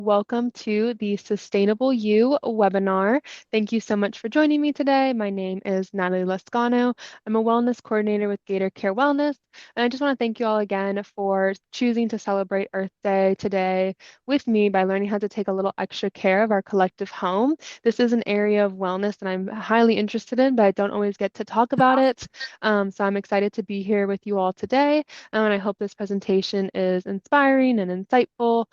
Welcome to the Sustainable You webinar. Thank you so much for joining me today. My name is Natalie Lascano. I'm a wellness coordinator with Gator Care Wellness, and I just want to thank you all again for choosing to celebrate Earth Day today with me by learning how to take a little extra care of our collective home. This is an area of wellness that I'm highly interested in, but I don't always get to talk about it. So I'm excited to be here with you all today, and I hope this presentation is inspiring and insightful.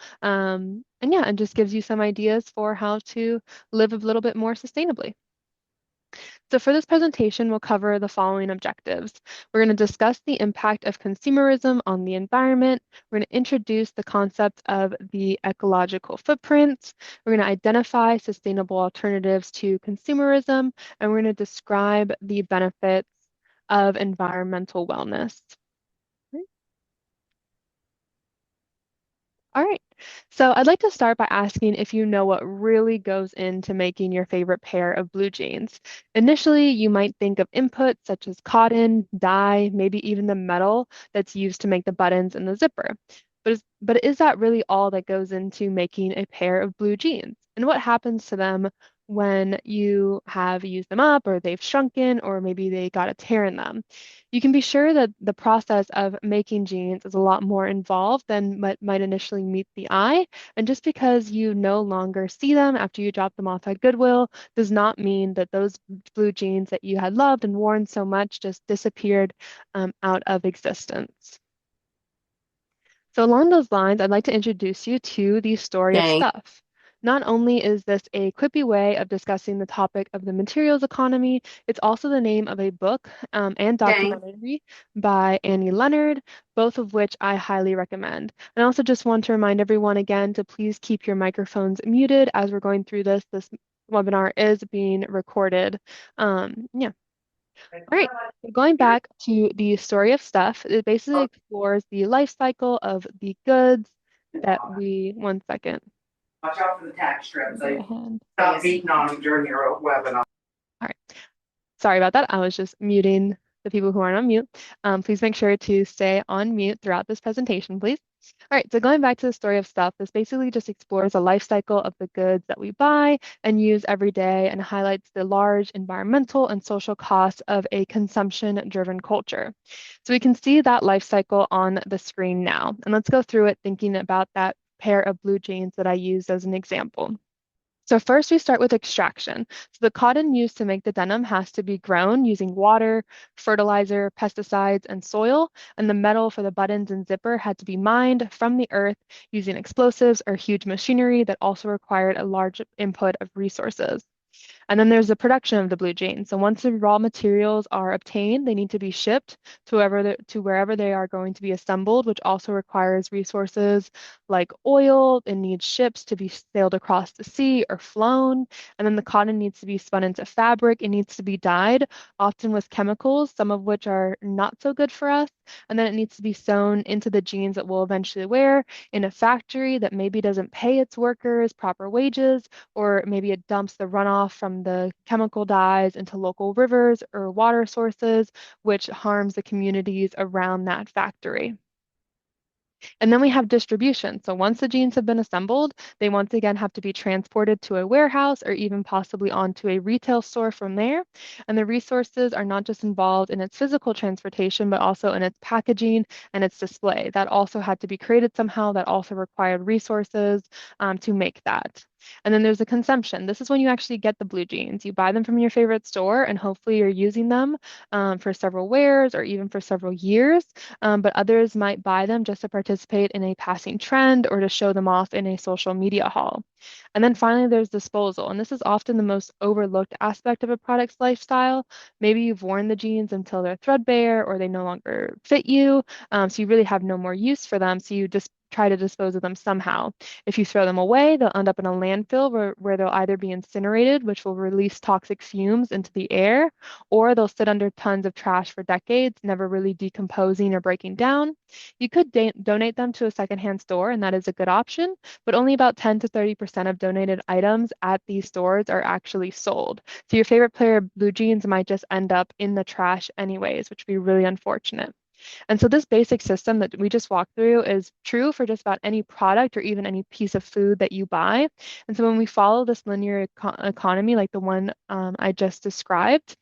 And just gives you some ideas for how to live a little bit more sustainably. So for this presentation, we'll cover the following objectives. We're going to discuss the impact of consumerism on the environment. We're going to introduce the concept of the ecological footprint. We're going to identify sustainable alternatives to consumerism, and we're going to describe the benefits of environmental wellness. All right. So I'd like to start by asking if you know what really goes into making your favorite pair of blue jeans. Initially, you might think of inputs such as cotton, dye, maybe even the metal that's used to make the buttons and the zipper. But is that really all that goes into making a pair of blue jeans? And what happens to them when you have used them up or they've shrunken or maybe they got a tear in them? You can be sure that the process of making jeans is a lot more involved than what might initially meet the eye. And just because you no longer see them after you drop them off at Goodwill does not mean that those blue jeans that you had loved and worn so much just disappeared out of existence. So along those lines, I'd like to introduce you to the story of Dang, stuff. Not only is this a quippy way of discussing the topic of the materials economy, it's also the name of a book and dang. documentary by Annie Leonard, both of which I highly recommend. And I also just want to remind everyone again to please keep your microphones muted as we're going through this. This webinar is being recorded. Yeah. All right, so going back to the story of stuff, it basically explores the life cycle of the goods that we, one second, Watch out for the tax strips. go They ahead. stop beating on them during your webinar. All right, sorry about that. I was just muting the people who aren't on mute. Please make sure to stay on mute throughout this presentation, please. All right, so going back to the story of stuff, this basically just explores the life cycle of the goods that we buy and use every day and highlights the large environmental and social costs of a consumption-driven culture. So we can see that life cycle on the screen now. And let's go through it thinking about that pair of blue jeans that I used as an example. So first we start with extraction. So the cotton used to make the denim has to be grown using water, fertilizer, pesticides, and soil, and the metal for the buttons and zipper had to be mined from the earth using explosives or huge machinery that also required a large input of resources. And then there's the production of the blue jeans. So once the raw materials are obtained, they need to be shipped to wherever they are going to be assembled, which also requires resources like oil. It needs ships to be sailed across the sea or flown. And then the cotton needs to be spun into fabric. It needs to be dyed, often with chemicals, some of which are not so good for us. And then it needs to be sewn into the jeans that we'll eventually wear in a factory that maybe doesn't pay its workers proper wages, or maybe it dumps the runoff from the chemical dyes into local rivers or water sources, which harms the communities around that factory. And then we have distribution. So once the jeans have been assembled, they once again have to be transported to a warehouse or even possibly onto a retail store from there. And the resources are not just involved in its physical transportation, but also in its packaging and its display. That also had to be created somehow. That also required resources to make that. And then there's the consumption. This is when you actually get the blue jeans. You buy them from your favorite store, and hopefully you're using them for several wears or even for several years. But others might buy them just to participate in a passing trend or to show them off in a social media haul. And then finally, there's disposal. And this is often the most overlooked aspect of a product's lifestyle. Maybe you've worn the jeans until they're threadbare or they no longer fit you. So you really have no more use for them. So you just try to dispose of them somehow. If you throw them away, they'll end up in a landfill where they'll either be incinerated, which will release toxic fumes into the air, or they'll sit under tons of trash for decades, never really decomposing or breaking down. You could donate them to a secondhand store, and that is a good option, but only about 10 to 30% of donated items at these stores are actually sold. So your favorite pair of blue jeans might just end up in the trash anyways, which would be really unfortunate. And so this basic system that we just walked through is true for just about any product or even any piece of food that you buy. And so when we follow this linear economy, like the one I just described,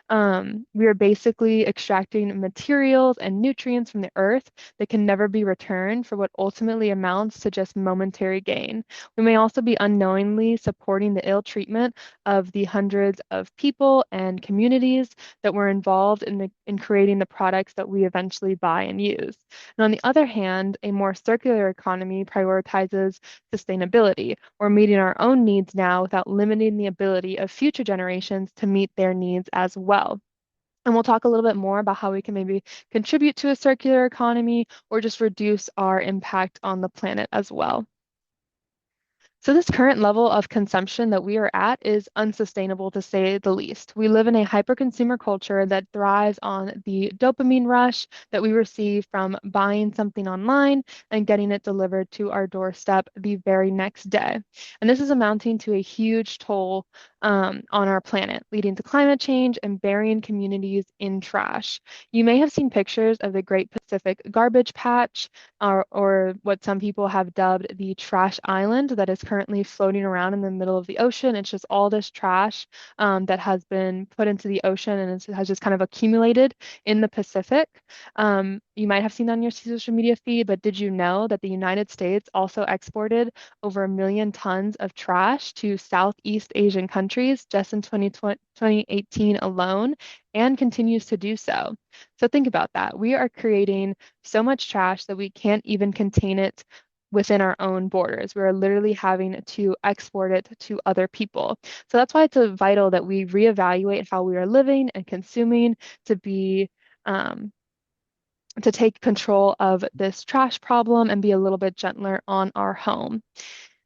we are basically extracting materials and nutrients from the earth that can never be returned for what ultimately amounts to just momentary gain. We may also be unknowingly supporting the ill treatment of the hundreds of people and communities that were involved in creating the products that we eventually buy and use. And on the other hand, a more circular economy prioritizes sustainability or meeting our own needs now without limiting the ability of future generations to meet their needs as well. And we'll talk a little bit more about how we can maybe contribute to a circular economy or just reduce our impact on the planet as well. So this current level of consumption that we are at is unsustainable to say the least. We live in a hyper-consumer culture that thrives on the dopamine rush that we receive from buying something online and getting it delivered to our doorstep the very next day. And this is amounting to a huge toll on our planet, leading to climate change and burying communities in trash. You may have seen pictures of the Great Pacific Garbage Patch, or what some people have dubbed the trash island that is currently floating around in the middle of the ocean. It's just all this trash that has been put into the ocean and it has just kind of accumulated in the Pacific. You might have seen that on your social media feed, but did you know that the United States also exported over 1 million tons of trash to Southeast Asian countries just in 2018 alone and continues to do so? So think about that. We are creating so much trash that we can't even contain it within our own borders. We're literally having to export it to other people. So that's why it's vital that we reevaluate how we are living and consuming to be um, to take control of this trash problem and be a little bit gentler on our home.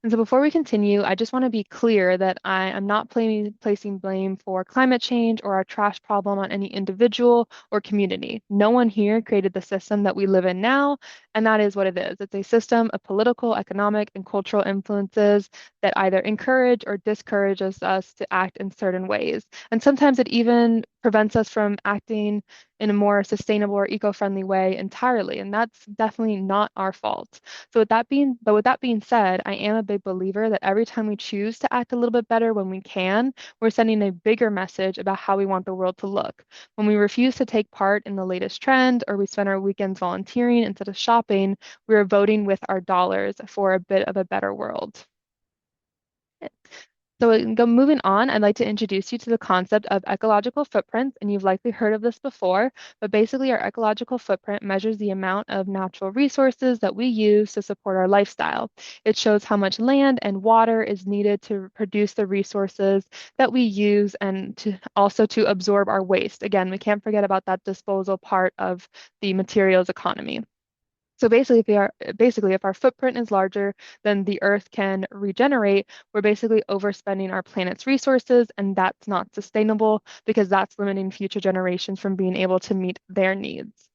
And so before we continue, I just want to be clear that I am not placing blame for climate change or our trash problem on any individual or community. No one here created the system that we live in now, and that is what it is. It's a system of political, economic, and cultural influences that either encourage or discourages us to act in certain ways. And sometimes it even prevents us from acting in a more sustainable or eco-friendly way entirely, and that's definitely not our fault. With that being said, I am a big believer that every time we choose to act a little bit better when we can, we're sending a bigger message about how we want the world to look. When we refuse to take part in the latest trend or we spend our weekends volunteering instead of shopping, we are voting with our dollars for a bit of a better world. So moving on, I'd like to introduce you to the concept of ecological footprints, and you've likely heard of this before, but basically our ecological footprint measures the amount of natural resources that we use to support our lifestyle. It shows how much land and water is needed to produce the resources that we use and to also to absorb our waste. Again, we can't forget about that disposal part of the materials economy. So basically, if our footprint is larger than the Earth can regenerate, we're basically overspending our planet's resources, and that's not sustainable because that's limiting future generations from being able to meet their needs.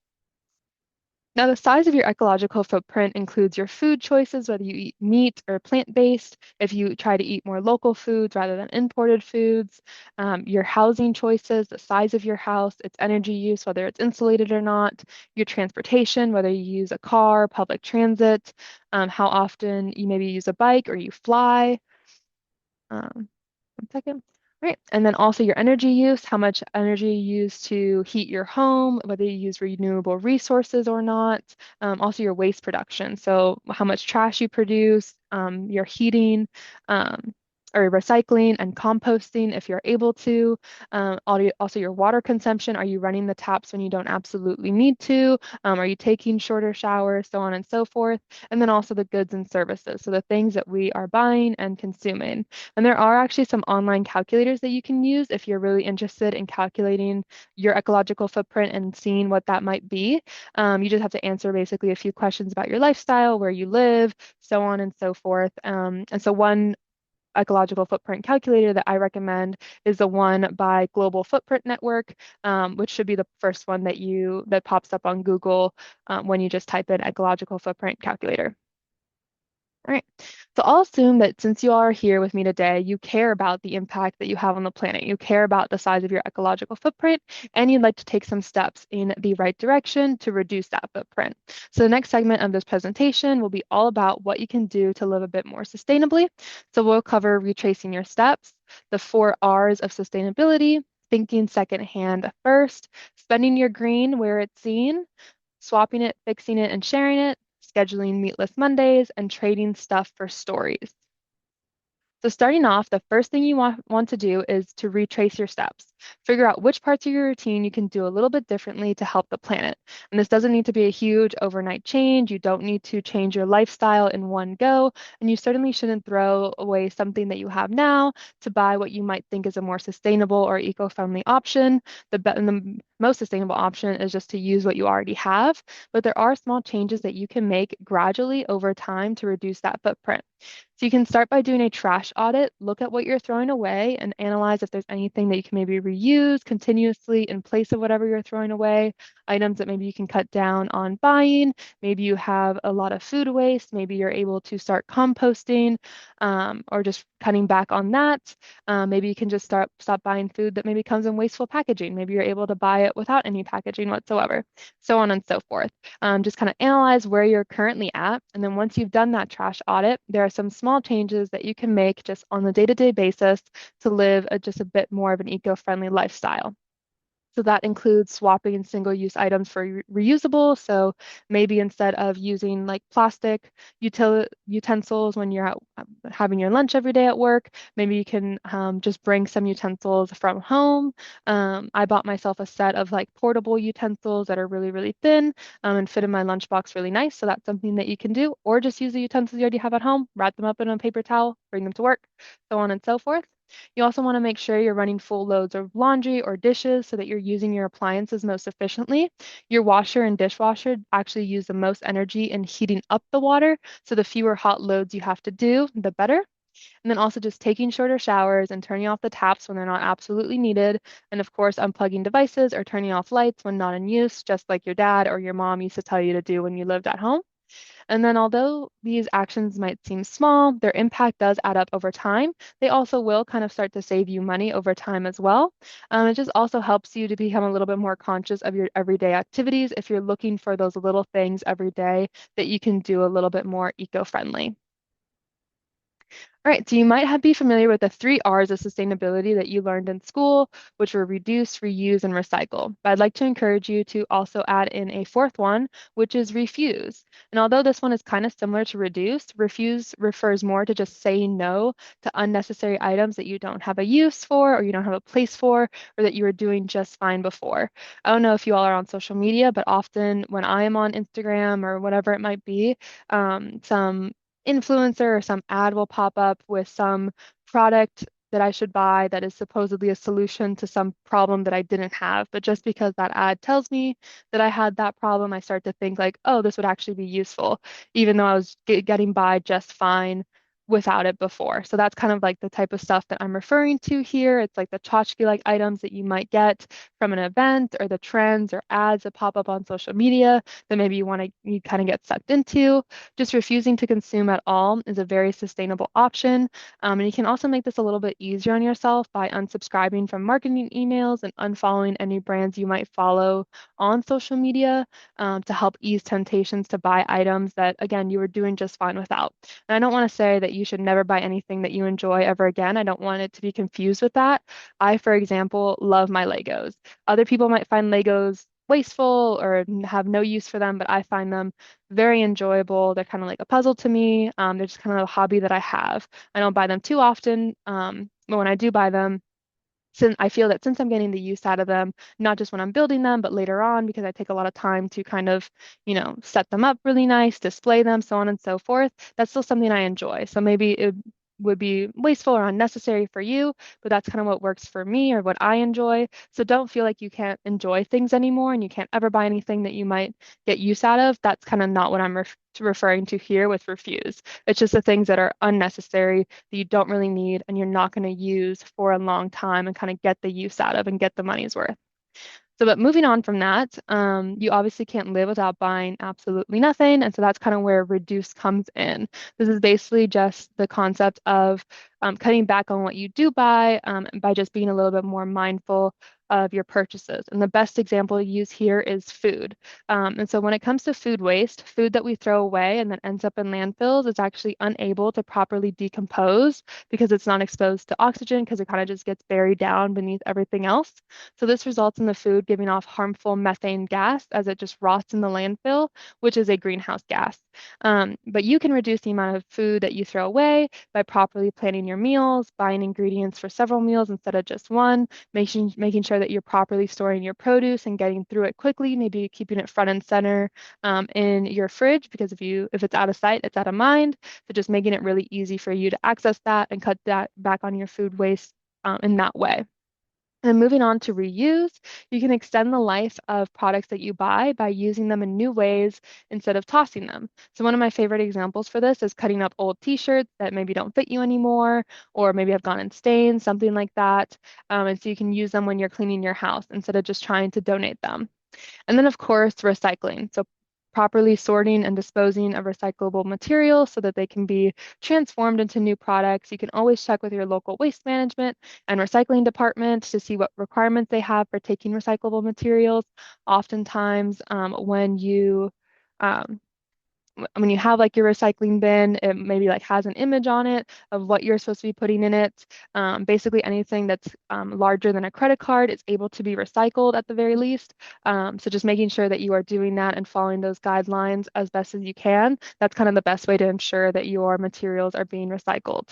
Now, the size of your ecological footprint includes your food choices, whether you eat meat or plant-based, if you try to eat more local foods rather than imported foods, your housing choices, the size of your house, its energy use, whether it's insulated or not, your transportation, whether you use a car, public transit, how often you maybe use a bike or you fly. Um, 1 second. Right. And then also your energy use, how much energy you use to heat your home, whether you use renewable resources or not. Also your waste production. So how much trash you produce, your heating, um, or recycling and composting if you're able to. Also your water consumption. Are you running the taps when you don't absolutely need to? Are you taking shorter showers, so on and so forth? And then also the goods and services. So the things that we are buying and consuming. And there are actually some online calculators that you can use if you're really interested in calculating your ecological footprint and seeing what that might be. You just have to answer basically a few questions about your lifestyle, where you live, so on and so forth. And so one ecological footprint calculator that I recommend is the one by Global Footprint Network, which should be the first one that pops up on Google when you just type in ecological footprint calculator. All right. So I'll assume that since you are here with me today, you care about the impact that you have on the planet. You care about the size of your ecological footprint, and you'd like to take some steps in the right direction to reduce that footprint. So the next segment of this presentation will be all about what you can do to live a bit more sustainably. So we'll cover retracing your steps, the 4 R's of sustainability, thinking secondhand first, spending your green where it's seen, swapping it, fixing it, and sharing it, scheduling meatless Mondays, and trading stuff for stories. So starting off, the first thing you want to do is to retrace your steps. Figure out which parts of your routine you can do a little bit differently to help the planet. And this doesn't need to be a huge overnight change. You don't need to change your lifestyle in one go. And you certainly shouldn't throw away something that you have now to buy what you might think is a more sustainable or eco-friendly option. The most sustainable option is just to use what you already have. But there are small changes that you can make gradually over time to reduce that footprint. So you can start by doing a trash audit, look at what you're throwing away, and analyze if there's anything that you can maybe reuse continuously in place of whatever you're throwing away, items that maybe you can cut down on buying. Maybe you have a lot of food waste. Maybe you're able to start composting or just cutting back on that. Maybe you can just stop buying food that maybe comes in wasteful packaging. Maybe you're able to buy it without any packaging whatsoever, so on and so forth. Just kind of analyze where you're currently at. And then once you've done that trash audit, there are some small changes that you can make just on the day-to-day basis to live just a bit more of an eco-friendly lifestyle. So that includes swapping single-use items for reusable. So maybe instead of using like plastic utensils when you're out having your lunch every day at work, maybe you can just bring some utensils from home. I bought myself a set of like portable utensils that are really, really thin and fit in my lunchbox really nice. So that's something that you can do, or just use the utensils you already have at home, wrap them up in a paper towel, bring them to work, so on and so forth. You also want to make sure you're running full loads of laundry or dishes so that you're using your appliances most efficiently. Your washer and dishwasher actually use the most energy in heating up the water, so the fewer hot loads you have to do, the better. And then also just taking shorter showers and turning off the taps when they're not absolutely needed. And of course, unplugging devices or turning off lights when not in use, just like your dad or your mom used to tell you to do when you lived at home. And then, although these actions might seem small, their impact does add up over time. They also will kind of start to save you money over time as well. It just also helps you to become a little bit more conscious of your everyday activities if you're looking for those little things every day that you can do a little bit more eco-friendly. All right, so you might be familiar with the 3 R's of sustainability that you learned in school, which were reduce, reuse, and recycle. But I'd like to encourage you to also add in a fourth one, which is refuse. And although this one is kind of similar to reduce, refuse refers more to just saying no to unnecessary items that you don't have a use for, or you don't have a place for, or that you were doing just fine before. I don't know if you all are on social media, but often when I am on Instagram or whatever it might be, some influencer or some ad will pop up with some product that I should buy that is supposedly a solution to some problem that I didn't have. But just because that ad tells me that I had that problem, I start to think like, oh, this would actually be useful, even though I was getting by just fine without it before. So that's kind of like the type of stuff that I'm referring to here. It's like the tchotchke-like items that you might get from an event, or the trends or ads that pop up on social media that maybe you kind of get sucked into. Just refusing to consume at all is a very sustainable option. And you can also make this a little bit easier on yourself by unsubscribing from marketing emails and unfollowing any brands you might follow on social media to help ease temptations to buy items that, again, you were doing just fine without. And I don't want to say that you should never buy anything that you enjoy ever again. I don't want it to be confused with that. I, for example, love my Legos. Other people might find Legos wasteful or have no use for them, but I find them very enjoyable. They're kind of like a puzzle to me. They're just kind of a hobby that I have. I don't buy them too often, but when I do buy them, since I feel that since I'm getting the use out of them, not just when I'm building them, but later on, because I take a lot of time to kind of, set them up really nice, display them, so on and so forth, that's still something I enjoy. So maybe it would be wasteful or unnecessary for you, but that's kind of what works for me or what I enjoy. So don't feel like you can't enjoy things anymore and you can't ever buy anything that you might get use out of. That's kind of not what I'm referring to here with refuse. It's just the things that are unnecessary that you don't really need and you're not going to use for a long time and kind of get the use out of and get the money's worth. But moving on from that, you obviously can't live without buying absolutely nothing. And so that's kind of where reduce comes in. This is basically just the concept of cutting back on what you do buy by just being a little bit more mindful of your purchases. And the best example to use here is food. And so when it comes to food waste, food that we throw away and then ends up in landfills is actually unable to properly decompose because it's not exposed to oxygen because it kind of just gets buried down beneath everything else. So this results in the food giving off harmful methane gas as it just rots in the landfill, which is a greenhouse gas. But you can reduce the amount of food that you throw away by properly planning your meals, buying ingredients for several meals instead of just one, making sure that you're properly storing your produce and getting through it quickly, maybe keeping it front and center in your fridge because if it's out of sight, it's out of mind. So just making it really easy for you to access that and cut that back on your food waste in that way. And moving on to reuse, you can extend the life of products that you buy by using them in new ways instead of tossing them. So one of my favorite examples for this is cutting up old t-shirts that maybe don't fit you anymore, or maybe have gone in stains, something like that. And so you can use them when you're cleaning your house instead of just trying to donate them. And then, of course, recycling. So properly sorting and disposing of recyclable materials so that they can be transformed into new products. You can always check with your local waste management and recycling department to see what requirements they have for taking recyclable materials. Oftentimes, um, when you have like your recycling bin, it maybe like has an image on it of what you're supposed to be putting in it. Basically, anything that's larger than a credit card is able to be recycled at the very least. So just making sure that you are doing that and following those guidelines as best as you can. That's kind of the best way to ensure that your materials are being recycled.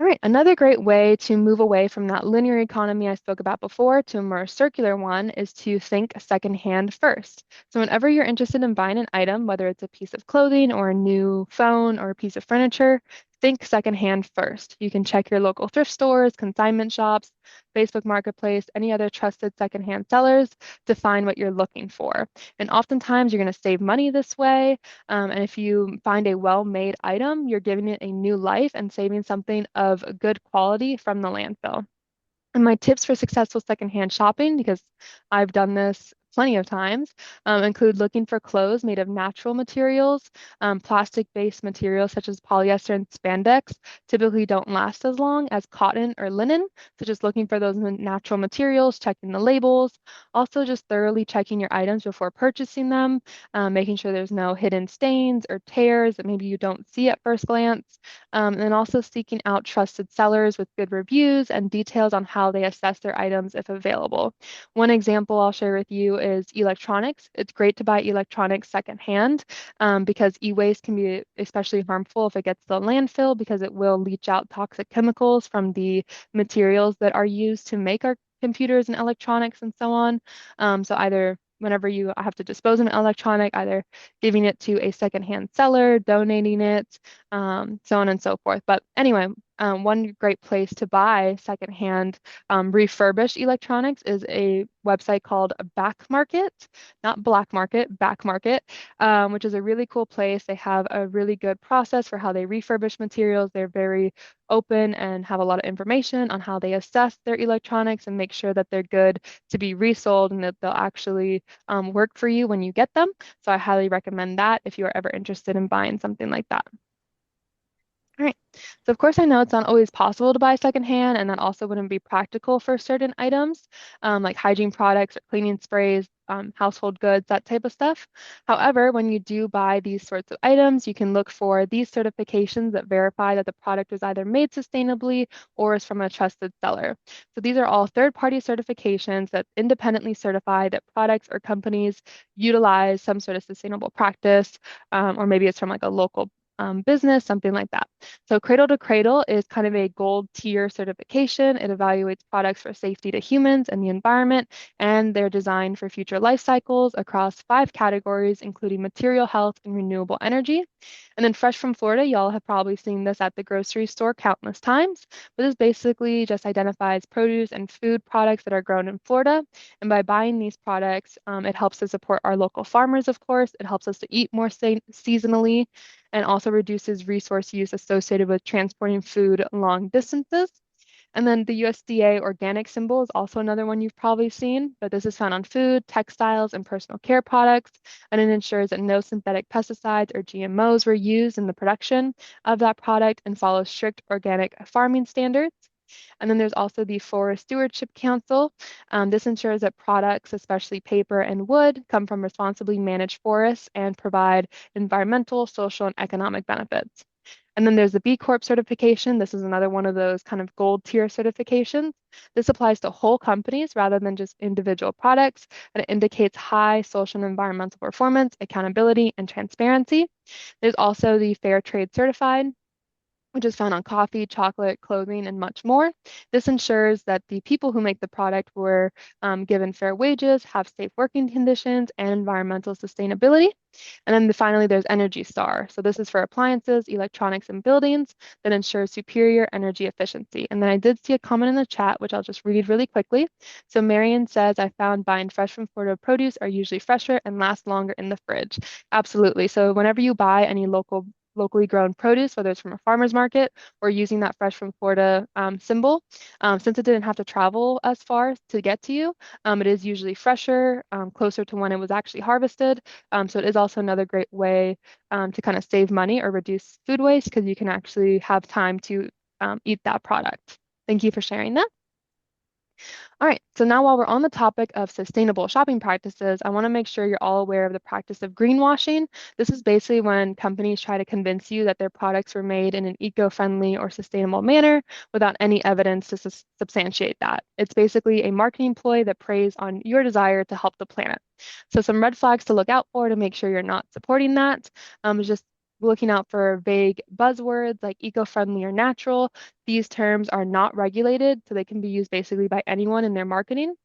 All right, another great way to move away from that linear economy I spoke about before to a more circular one is to think secondhand first. So whenever you're interested in buying an item, whether it's a piece of clothing or a new phone or a piece of furniture, think secondhand first. You can check your local thrift stores, consignment shops, Facebook Marketplace, any other trusted secondhand sellers to find what you're looking for. And oftentimes you're going to save money this way, and if you find a well-made item, you're giving it a new life and saving something of good quality from the landfill. And my tips for successful secondhand shopping, because I've done this plenty of times, include looking for clothes made of natural materials. Plastic-based materials such as polyester and spandex typically don't last as long as cotton or linen. So just looking for those natural materials, checking the labels. Also just thoroughly checking your items before purchasing them, making sure there's no hidden stains or tears that maybe you don't see at first glance. And then also seeking out trusted sellers with good reviews and details on how they assess their items if available. One example I'll share with you is electronics. It's great to buy electronics secondhand because e-waste can be especially harmful if it gets to the landfill because it will leach out toxic chemicals from the materials that are used to make our computers and electronics and so on. So either whenever you have to dispose of an electronic, either giving it to a secondhand seller, donating it, so on and so forth. But anyway, one great place to buy secondhand refurbished electronics is a website called Back Market, not Black Market, Back Market, which is a really cool place. They have a really good process for how they refurbish materials. They're very open and have a lot of information on how they assess their electronics and make sure that they're good to be resold and that they'll actually work for you when you get them. So I highly recommend that if you are ever interested in buying something like that. All right. So of course I know it's not always possible to buy secondhand, and that also wouldn't be practical for certain items, like hygiene products or cleaning sprays, household goods, that type of stuff. However, when you do buy these sorts of items, you can look for these certifications that verify that the product was either made sustainably or is from a trusted seller. So these are all third-party certifications that independently certify that products or companies utilize some sort of sustainable practice, or maybe it's from like a local business, something like that. So Cradle to Cradle is kind of a gold tier certification. It evaluates products for safety to humans and the environment, and they're designed for future life cycles across 5 categories, including material health and renewable energy. And then Fresh from Florida, y'all have probably seen this at the grocery store countless times, but this basically just identifies produce and food products that are grown in Florida. And by buying these products, it helps to support our local farmers, of course. It helps us to eat more seasonally and also reduces resource use associated with transporting food long distances. And then the USDA organic symbol is also another one you've probably seen, but this is found on food, textiles, and personal care products, and it ensures that no synthetic pesticides or GMOs were used in the production of that product and follows strict organic farming standards. And then there's also the Forest Stewardship Council. This ensures that products, especially paper and wood, come from responsibly managed forests and provide environmental, social, and economic benefits. And then there's the B Corp certification. This is another one of those kind of gold tier certifications. This applies to whole companies rather than just individual products, and it indicates high social and environmental performance, accountability, and transparency. There's also the Fair Trade Certified, which is found on coffee, chocolate, clothing, and much more. This ensures that the people who make the product were given fair wages, have safe working conditions, and environmental sustainability. And then finally, there's Energy Star. So this is for appliances, electronics, and buildings that ensures superior energy efficiency. And then I did see a comment in the chat, which I'll just read really quickly. So Marion says, I found buying fresh from Florida produce are usually fresher and last longer in the fridge. Absolutely. So whenever you buy any locally grown produce, whether it's from a farmer's market or using that fresh from Florida symbol, since it didn't have to travel as far to get to you, it is usually fresher, closer to when it was actually harvested. So it is also another great way to kind of save money or reduce food waste because you can actually have time to eat that product. Thank you for sharing that. All right, so now while we're on the topic of sustainable shopping practices, I want to make sure you're all aware of the practice of greenwashing. This is basically when companies try to convince you that their products were made in an eco-friendly or sustainable manner without any evidence to substantiate that. It's basically a marketing ploy that preys on your desire to help the planet. So some red flags to look out for to make sure you're not supporting that is just looking out for vague buzzwords like eco-friendly or natural. These terms are not regulated, so they can be used basically by anyone in their marketing.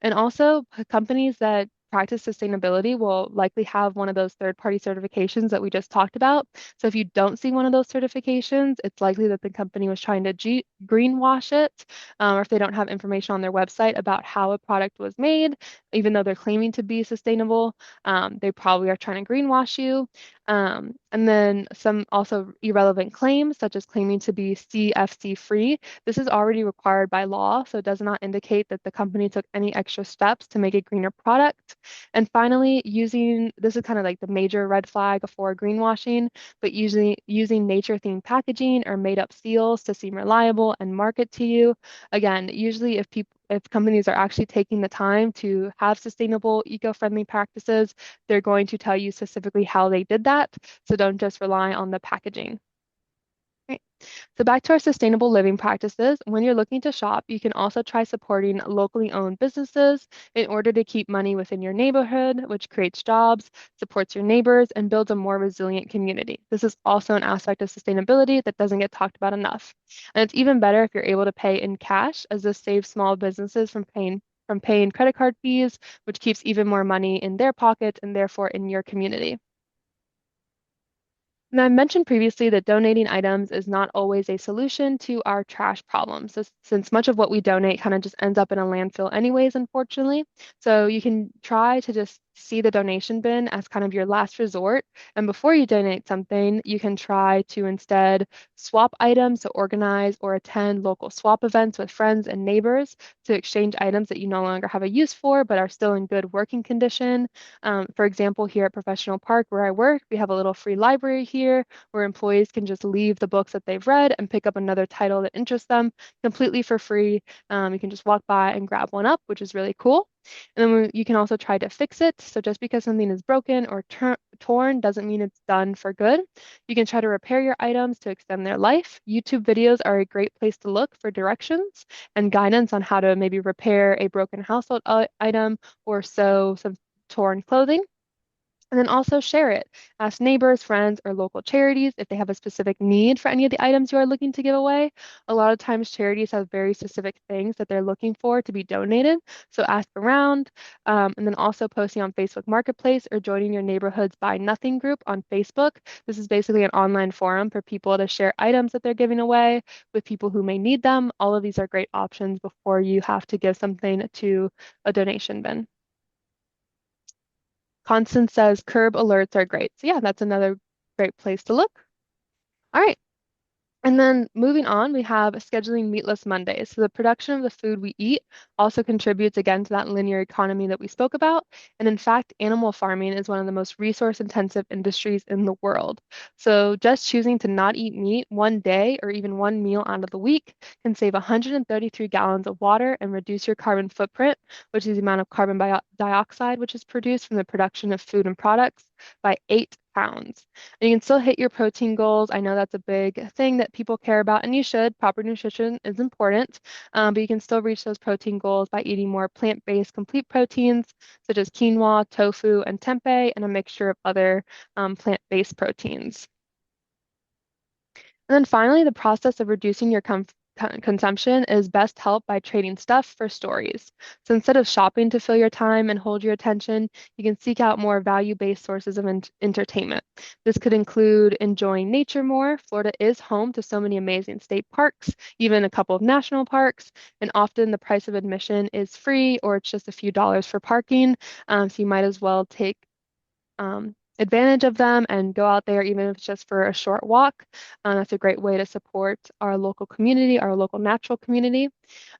And also, companies that practice sustainability will likely have one of those third-party certifications that we just talked about. So if you don't see one of those certifications, it's likely that the company was trying to greenwash it, or if they don't have information on their website about how a product was made, even though they're claiming to be sustainable, they probably are trying to greenwash you. And then some also irrelevant claims, such as claiming to be CFC free. This is already required by law, so it does not indicate that the company took any extra steps to make a greener product. And finally, this is kind of like the major red flag for greenwashing, but usually using nature-themed packaging or made-up seals to seem reliable and market to you. Again, usually if companies are actually taking the time to have sustainable, eco-friendly practices, they're going to tell you specifically how they did that. So don't just rely on the packaging. Right. So back to our sustainable living practices, when you're looking to shop, you can also try supporting locally owned businesses in order to keep money within your neighborhood, which creates jobs, supports your neighbors, and builds a more resilient community. This is also an aspect of sustainability that doesn't get talked about enough. And it's even better if you're able to pay in cash, as this saves small businesses from paying credit card fees, which keeps even more money in their pockets and therefore in your community. Now, I mentioned previously that donating items is not always a solution to our trash problem. So, since much of what we donate kind of just ends up in a landfill anyways, unfortunately. So, you can try to just see the donation bin as kind of your last resort. And before you donate something, you can try to instead swap items to organize or attend local swap events with friends and neighbors to exchange items that you no longer have a use for but are still in good working condition. For example, here at Professional Park, where I work, we have a little free library here where employees can just leave the books that they've read and pick up another title that interests them completely for free. You can just walk by and grab one up, which is really cool. And then you can also try to fix it. So just because something is broken or torn doesn't mean it's done for good. You can try to repair your items to extend their life. YouTube videos are a great place to look for directions and guidance on how to maybe repair a broken household item or sew some torn clothing. And then also share it. Ask neighbors, friends, or local charities if they have a specific need for any of the items you are looking to give away. A lot of times, charities have very specific things that they're looking for to be donated. So ask around. And then also posting on Facebook Marketplace or joining your neighborhood's Buy Nothing group on Facebook. This is basically an online forum for people to share items that they're giving away with people who may need them. All of these are great options before you have to give something to a donation bin. Constance says curb alerts are great. So yeah, that's another great place to look. All right. And then moving on, we have scheduling meatless Mondays. So the production of the food we eat also contributes again to that linear economy that we spoke about. And in fact, animal farming is one of the most resource intensive industries in the world. So just choosing to not eat meat one day or even one meal out of the week can save 133 gallons of water and reduce your carbon footprint, which is the amount of carbon dioxide which is produced from the production of food and products, by 8 pounds. And you can still hit your protein goals. I know that's a big thing that people care about, and you should. Proper nutrition is important, but you can still reach those protein goals by eating more plant-based complete proteins, such as quinoa, tofu, and tempeh, and a mixture of other plant-based proteins. And then finally, the process of reducing your consumption is best helped by trading stuff for stories. So instead of shopping to fill your time and hold your attention, you can seek out more value-based sources of entertainment. This could include enjoying nature more. Florida is home to so many amazing state parks, even a couple of national parks, and often the price of admission is free or it's just a few dollars for parking. So you might as well take advantage of them and go out there, even if it's just for a short walk. That's a great way to support our local community, our local natural community,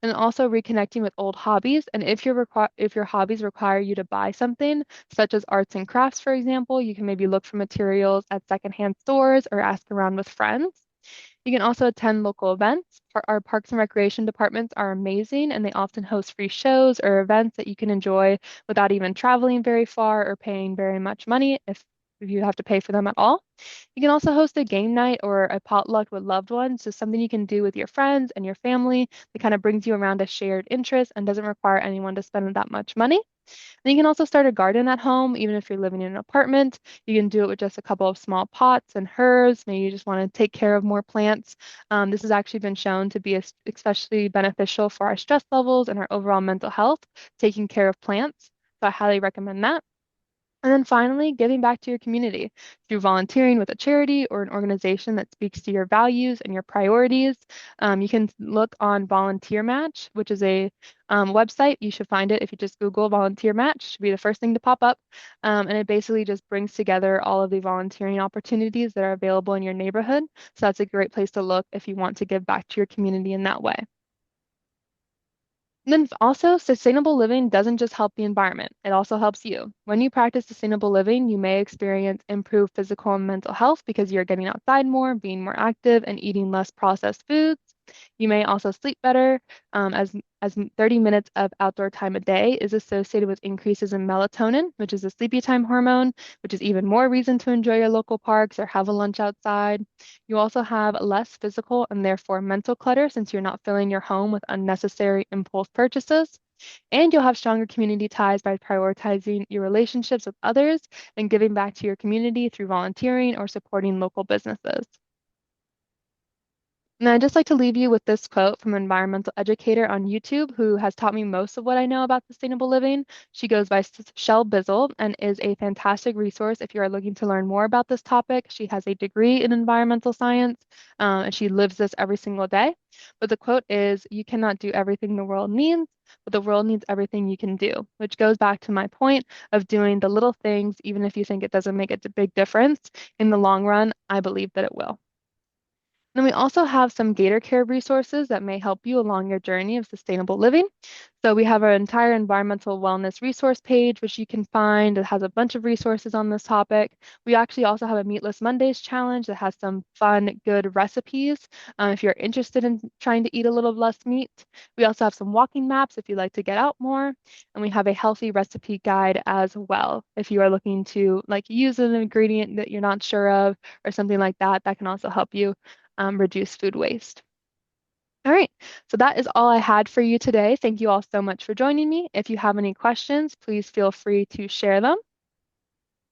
and also reconnecting with old hobbies. And if your hobbies require you to buy something, such as arts and crafts, for example, you can maybe look for materials at secondhand stores or ask around with friends. You can also attend local events. Our parks and recreation departments are amazing, and they often host free shows or events that you can enjoy without even traveling very far or paying very much money if you have to pay for them at all. You can also host a game night or a potluck with loved ones, so something you can do with your friends and your family that kind of brings you around a shared interest and doesn't require anyone to spend that much money. And you can also start a garden at home, even if you're living in an apartment. You can do it with just a couple of small pots and herbs. Maybe you just want to take care of more plants. This has actually been shown to be especially beneficial for our stress levels and our overall mental health, taking care of plants. So I highly recommend that. And then finally, giving back to your community through volunteering with a charity or an organization that speaks to your values and your priorities. You can look on Volunteer Match, which is a website. You should find it if you just Google Volunteer Match. It should be the first thing to pop up. And it basically just brings together all of the volunteering opportunities that are available in your neighborhood. So that's a great place to look if you want to give back to your community in that way. And then also, sustainable living doesn't just help the environment, it also helps you. When you practice sustainable living, you may experience improved physical and mental health because you're getting outside more, being more active, and eating less processed foods. You may also sleep better, as 30 minutes of outdoor time a day is associated with increases in melatonin, which is a sleepy time hormone, which is even more reason to enjoy your local parks or have a lunch outside. You also have less physical and therefore mental clutter since you're not filling your home with unnecessary impulse purchases. And you'll have stronger community ties by prioritizing your relationships with others and giving back to your community through volunteering or supporting local businesses. And I'd just like to leave you with this quote from an environmental educator on YouTube who has taught me most of what I know about sustainable living. She goes by Shell Bizzle and is a fantastic resource if you are looking to learn more about this topic. She has a degree in environmental science, and she lives this every single day. But the quote is, "You cannot do everything the world needs, but the world needs everything you can do," which goes back to my point of doing the little things, even if you think it doesn't make a big difference. In the long run, I believe that it will. Then we also have some Gator Care resources that may help you along your journey of sustainable living. So we have our entire environmental wellness resource page, which you can find. It has a bunch of resources on this topic. We actually also have a Meatless Mondays challenge that has some fun, good recipes if you're interested in trying to eat a little less meat. We also have some walking maps if you like to get out more. And we have a healthy recipe guide as well. If you are looking to like use an ingredient that you're not sure of or something like that, that can also help you reduce food waste. All right, so that is all I had for you today. Thank you all so much for joining me. If you have any questions, please feel free to share them.